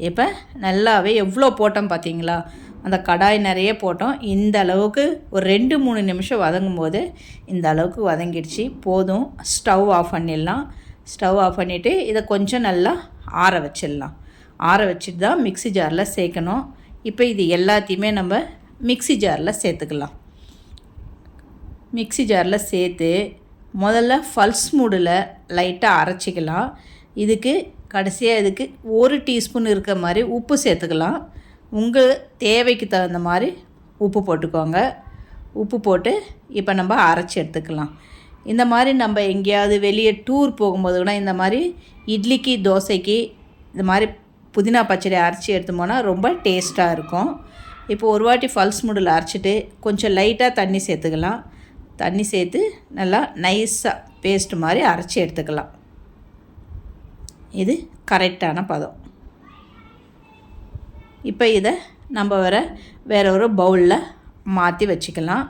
இப்போ நல்லாவே எவ்வளோ போட்டோம் பார்த்தீங்களா, அந்த கடாய் நிறைய போட்டோம். இந்த அளவுக்கு ஒரு 2-3 நிமிஷம் வதங்கும் போது இந்த அளவுக்கு வதங்கிடுச்சு, போதும். ஸ்டவ் ஆஃப் பண்ணிடலாம். ஸ்டவ் ஆஃப் பண்ணிவிட்டு இதை கொஞ்சம் நல்லா ஆற வச்சிடலாம். ஆற வச்சுட்டு தான் மிக்ஸி ஜாரில் சேர்க்கணும். இப்போ இது எல்லாத்தையுமே நம்ம மிக்ஸி ஜாரில் சேர்த்துக்கலாம். மிக்ஸி ஜாரில் சேர்த்து முதல்ல பல்ஸ் மூடில் லைட்டாக அரைச்சிக்கலாம். இதுக்கு கடைசியாக இதுக்கு 1 டீஸ்பூன் இருக்க மாதிரி உப்பு சேர்த்துக்கலாம். உங்கள் தேவைக்கு தகுந்த மாதிரி உப்பு போட்டுக்கோங்க. உப்பு போட்டு இப்போ நம்ம அரைச்சி எடுத்துக்கலாம். இந்த மாதிரி நம்ம எங்கேயாவது வெளியே டூர் போகும்போது கூட இந்த மாதிரி இட்லிக்கு தோசைக்கு இந்த மாதிரி புதினா பச்சடி அரைச்சி எடுத்தோம்னா ரொம்ப டேஸ்ட்டாக இருக்கும். இப்போ ஒரு வாட்டி பல்ஸ் மூடில் அரைச்சிட்டு கொஞ்சம் லைட்டாக தண்ணி சேர்த்துக்கலாம். தண்ணி சேர்த்து நல்லா நைஸாக பேஸ்ட் மாதிரி அரைச்சி எடுத்துக்கலாம். இது கரெக்டான பதம். இப்போ இதை நம்ம வேறு ஒரு பவுலில் மாற்றி வச்சுக்கலாம்.